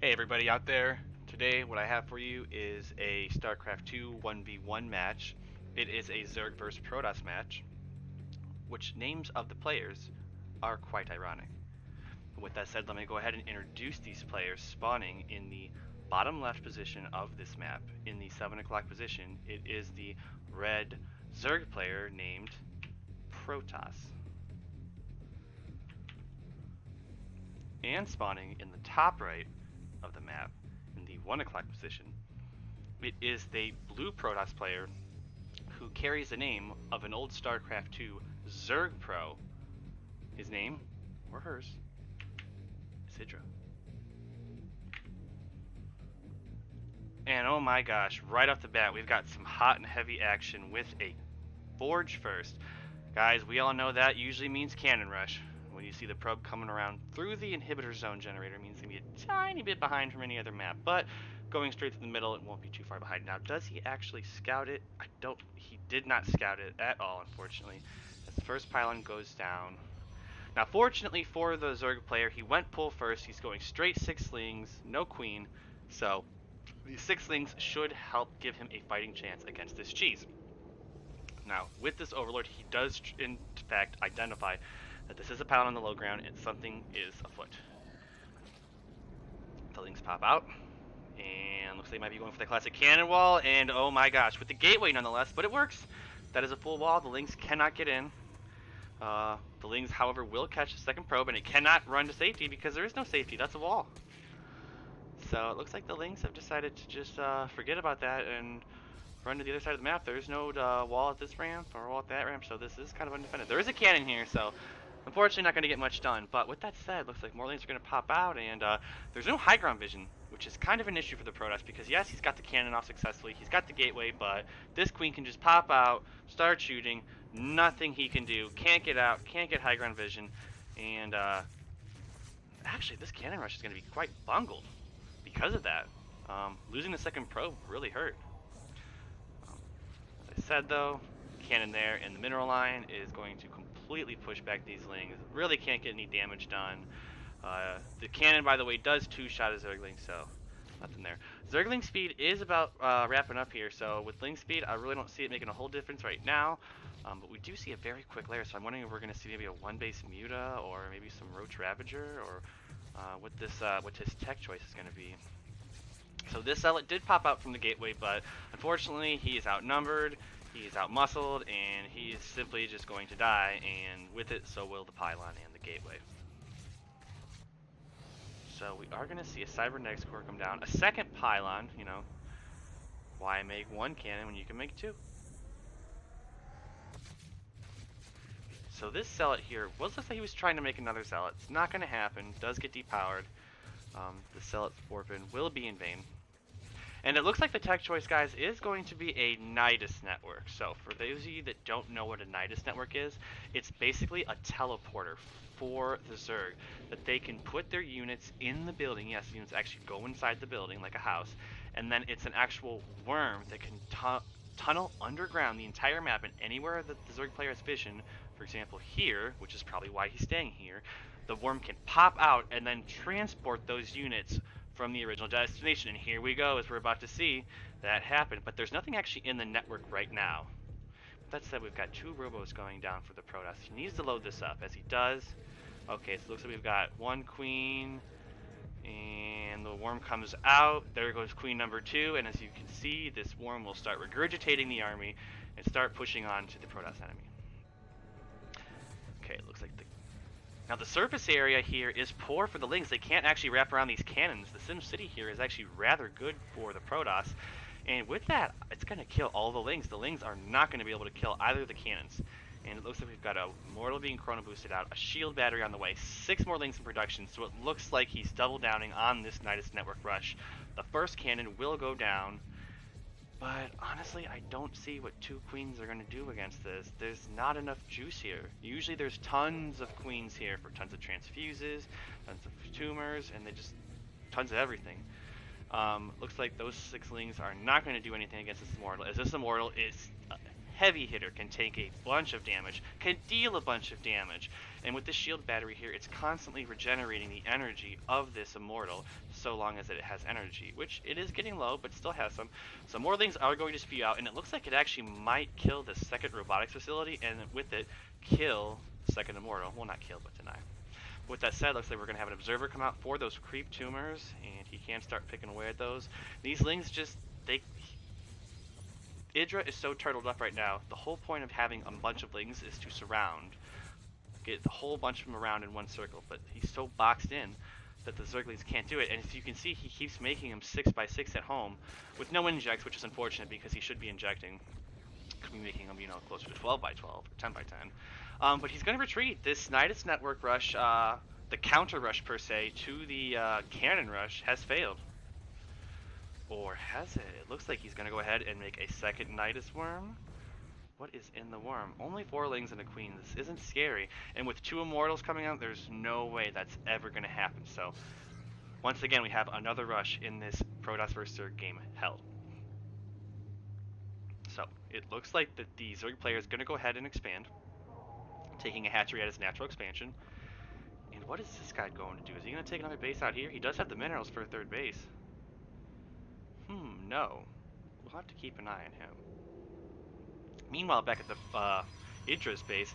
Hey everybody out there. Today what I have for you is a StarCraft 2 1v1 match. It is a Zerg vs Protoss match, which names of the players are quite ironic. With that said, let me go ahead and introduce these players spawning in the bottom left position of this map. In the 7 o'clock position, it is the red Zerg player named Protoss. And spawning in the top right of the map, in the 1 o'clock position, it is the blue Protoss player who carries the name of an old StarCraft 2 Zerg pro. His name, or hers, is IdrA. And oh my gosh, right off the bat, we've got some hot and heavy action with a Forge first. Guys, we all know that usually means cannon rush. When you see the probe coming around through the inhibitor zone generator, it means it's going to be a tiny bit behind from any other map, but going straight to the middle, it won't be too far behind. Now, does he actually scout it? He did not scout it at all, unfortunately. As the first pylon goes down. Now, fortunately for the Zerg player, he went pull first. He's going straight 6 slings, no queen, so these 6 slings should help give him a fighting chance against this cheese. Now, with this Overlord, he does in fact identify that this is a pylon on the low ground and something is afoot. The lings pop out, and looks like they might be going for the classic cannon wall, and oh my gosh, with the gateway nonetheless, but it works. That is a full wall. The lings cannot get in. The lings, however, will catch the second probe, and it cannot run to safety because there is no safety. That's a wall. So it looks like the lings have decided to just forget about that and run to the other side of the map. There's no wall at this ramp or wall at that ramp, so this is kind of undefended. There is a cannon here, so unfortunately not going to get much done. But with that said, looks like more lanes are going to pop out, and there's no high ground vision, which is kind of an issue for the Protoss because yes, he's got the cannon off successfully, he's got the gateway, but this queen can just pop out, start shooting, nothing he can do, can't get out, can't get high ground vision, and actually this cannon rush is going to be quite bungled because of that. Losing the second probe really hurt. As I said though, cannon there in the mineral line is going to completely push back these lings. Really can't get any damage done. The cannon, by the way, does 2-shot a Zergling, so nothing there. Zergling speed is about wrapping up here, so with Ling speed, I really don't see it making a whole difference right now. But we do see a very quick layer, so I'm wondering if we're going to see maybe a 1-base Muta or maybe some Roach Ravager, or what his tech choice is going to be. So this zealot did pop out from the gateway, but unfortunately he is outnumbered, he is outmuscled, and he is simply just going to die, and with it, so will the pylon and the gateway. So we are going to see a Cybernetics core come down, a second pylon, you know, why make 1 cannon when you can make 2? So this zealot here, looks like he was trying to make another zealot. It's not going to happen, does get depowered. The zealot's warping will be in vain. And it looks like the tech choice, guys, is going to be a Nidus network. So for those of you that don't know what a Nidus network is, it's basically a teleporter for the Zerg, that they can put their units in the building. Yes, the units actually go inside the building like a house, and then it's an actual worm that can tunnel underground the entire map, and anywhere that the Zerg player has vision, for example here, which is probably why he's staying here, the worm can pop out and then transport those units from the original destination. And here we go, as we're about to see that happen. But there's nothing actually in the network right now. With that said, we've got 2 robos going down for the Protoss. He needs to load this up. As he does, okay, so it looks like we've got 1 queen, and the worm comes out. There goes queen number 2, and as you can see, this worm will start regurgitating the army and start pushing on to the Protoss enemy. Okay, it looks like now the surface area here is poor for the Lings. They can't actually wrap around these cannons. The Sim City here is actually rather good for the Protoss. And with that, it's going to kill all the Lings. The Lings are not going to be able to kill either of the cannons. And it looks like we've got a Mortal being chrono boosted out, a shield battery on the way, 6 more Lings in production. So it looks like he's double downing on this Nidus network rush. The first cannon will go down. But honestly, I don't see what 2 queens are going to do against this. There's not enough juice here. Usually there's tons of queens here for tons of transfuses, tons of tumors, and they just tons of everything. Looks like those 6 lings are not going to do anything against this immortal, as this immortal is heavy hitter, can take a bunch of damage, can deal a bunch of damage. And with this shield battery here, it's constantly regenerating the energy of this immortal, so long as it has energy, which it is getting low, but still has some. So more things are going to spew out, and it looks like it actually might kill the second robotics facility, and with it, kill the second immortal. Well, not kill, but deny. With that said, looks like we're going to have an observer come out for those creep tumors, and he can start picking away at those. These lings just, IdrA is so turtled up right now. The whole point of having a bunch of lings is to surround. Get the whole bunch of them around in one circle, but he's so boxed in that the Zerglings can't do it. And as you can see, he keeps making them 6x6 at home with no injects, which is unfortunate because he should be injecting. Could be making them, you know, closer to 12x12 or 10x10. But he's going to retreat. This Nidus network rush, the counter rush per se, to the cannon rush has failed. Or has it? It looks like he's going to go ahead and make a second Nidus worm. What is in the worm? Only 4 lings and a queen. This isn't scary. And with 2 immortals coming out, there's no way that's ever going to happen. So, once again, we have another rush in this Protoss vs. Zerg game held. So, it looks like that the Zerg player is going to go ahead and expand, taking a hatchery at his natural expansion. And what is this guy going to do? Is he going to take another base out here? He does have the minerals for a 3rd base. No. We'll have to keep an eye on him. Meanwhile, back at the IdrA's base,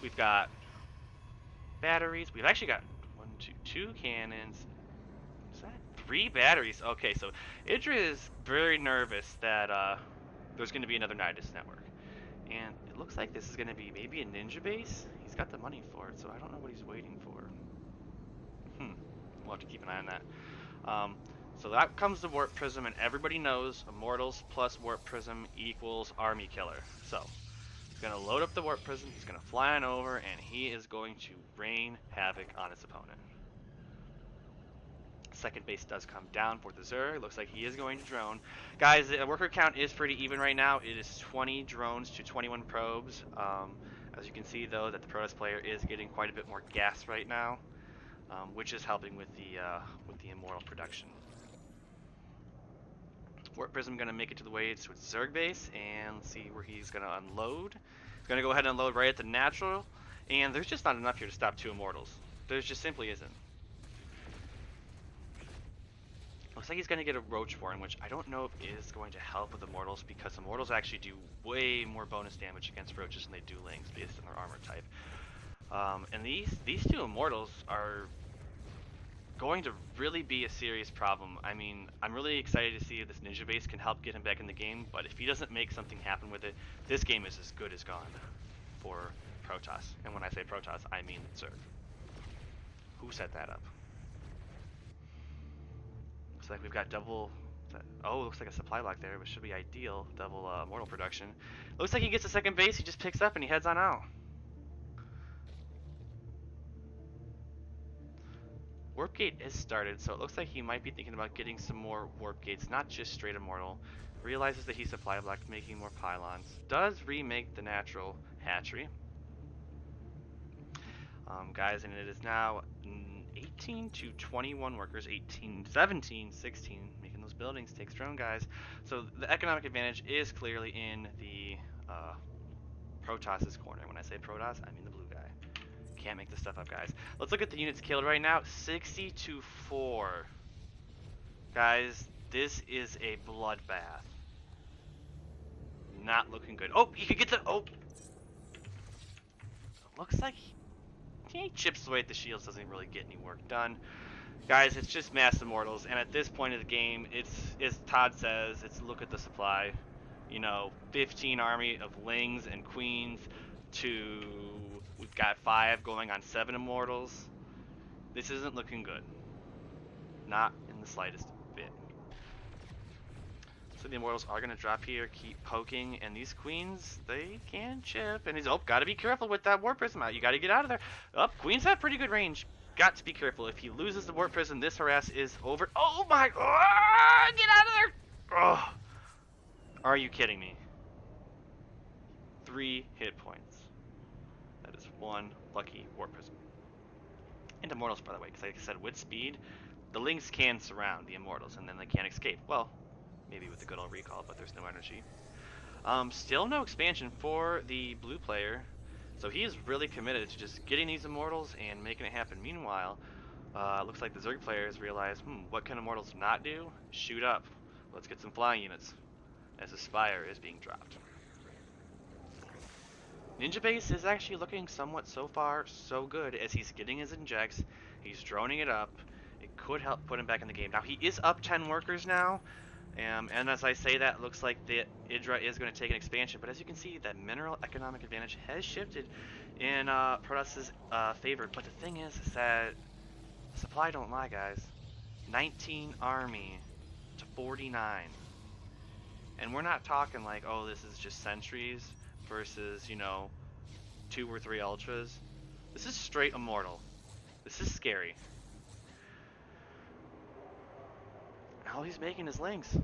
we've got batteries. We've actually got 2 cannons. Is that 3 batteries? Okay, so IdrA is very nervous that there's going to be another Nidus network. And it looks like this is going to be maybe a ninja base. He's got the money for it, so I don't know what he's waiting for. We'll have to keep an eye on that. So that comes the Warp Prism, and everybody knows Immortals plus Warp Prism equals Army Killer. So, he's going to load up the Warp Prism, he's going to fly on over, and he is going to rain havoc on his opponent. Second base does come down for the Zerg. Looks like he is going to drone. Guys, the worker count is pretty even right now. It is 20 drones to 21 probes. As you can see, though, that the Protoss player is getting quite a bit more gas right now, which is helping with the Immortal production. Warp Prism going to make it to the way to its Zerg base and see where he's going to unload. He's going to go ahead and unload right at the natural, and there's just not enough here to stop 2 Immortals. There just simply isn't. Looks like he's going to get a Roach Warren, which I don't know if is going to help with Immortals, because Immortals actually do way more bonus damage against Roaches than they do Lings based on their armor type. And these 2 Immortals are going to really be a serious problem. I mean, I'm really excited to see if this ninja base can help get him back in the game, but if he doesn't make something happen with it, this game is as good as gone for Protoss. And when I say Protoss, I mean Zerg. Who set that up? Looks like we've got double... Oh, looks like a supply block there, which should be ideal. Double Immortal production. Looks like he gets a second base, he just picks up and he heads on out. Warp Gate is started, so it looks like he might be thinking about getting some more Warp Gates, not just straight Immortal. Realizes that he's supply blocked, making more pylons. Does remake the natural hatchery. Guys, and it is now 18 to 21 workers, 18, 17, 16, making those buildings takes drone, guys. So the economic advantage is clearly in the Protoss's corner. When I say Protoss, I mean the blue guy. Can't make this stuff up, guys. Let's look at the units killed right now. 60 to 4. Guys, this is a bloodbath. Not looking good. Oh, he could get the... Oh! Looks like he chips away at the shields, doesn't really get any work done. Guys, it's just mass Immortals, and at this point of the game, it's, as Todd says, it's look at the supply. You know, 15 army of Lings and Queens to... We've got 5 going on 7 Immortals. This isn't looking good. Not in the slightest bit. So the Immortals are going to drop here, keep poking, and these Queens, they can chip. And he's, oh, got to be careful with that Warp Prism out. You got to get out of there. Oh, Queens have pretty good range. Got to be careful. If he loses the Warp Prism, this harass is over. Oh my, oh, get out of there. Oh, are you kidding me? 3 hit points. That is 1 lucky Warp Prism. And Immortals, by the way, because like I said, with speed, the Lings can surround the Immortals, and then they can't escape. Well, maybe with the good old recall, but there's no energy. Still no expansion for the blue player, so he is really committed to just getting these immortals and making it happen. Meanwhile, it looks like the Zerg players realize, what can immortals not do? Shoot up. Let's get some flying units as the Spire is being dropped. Ninja Base is actually looking somewhat so far so good as he's getting his injects, he's droning it up. It could help put him back in the game. Now he is up 10 workers now, and as I say that, it looks like the IdrA is going to take an expansion. But as you can see, that mineral economic advantage has shifted in Protoss' favor. But the thing is that supply don't lie, guys. 19 army to 49. And we're not talking like, oh, this is just sentries versus, 2 or 3 ultras. This is straight immortal. This is scary. All he's making is links.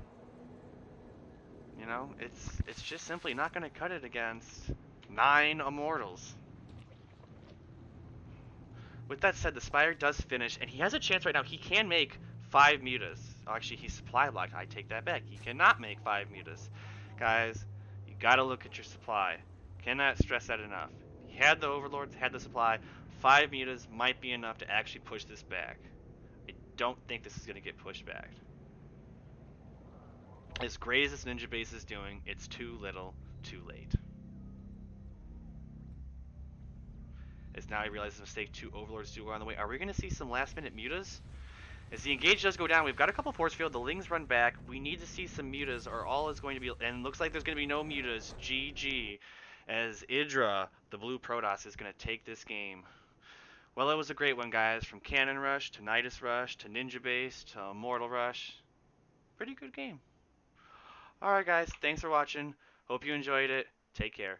It's just simply not going to cut it against 9 immortals. With that said, the Spire does finish, and he has a chance right now. He can make 5 mutas. Oh, actually, he's supply blocked. I take that back. He cannot make 5 mutas. Guys, you gotta look at your supply. Cannot stress that enough. He had the overlords, had the supply. 5 mutas might be enough to actually push this back. I don't think this is going to get pushed back. As great as this ninja base is doing, it's too little, too late. As now he realizes his mistake, 2 overlords do go on the way. Are we going to see some last minute mutas? As the engage does go down, we've got a couple force field. The Lings run back. We need to see some mutas, or all is going to be... And looks like there's going to be no mutas. GG. As IdrA, the blue Protoss, is going to take this game. Well, it was a great one, guys. From Cannon Rush, to Nidus Rush, to Ninja Base, to Immortal Rush. Pretty good game. Alright, guys. Thanks for watching. Hope you enjoyed it. Take care.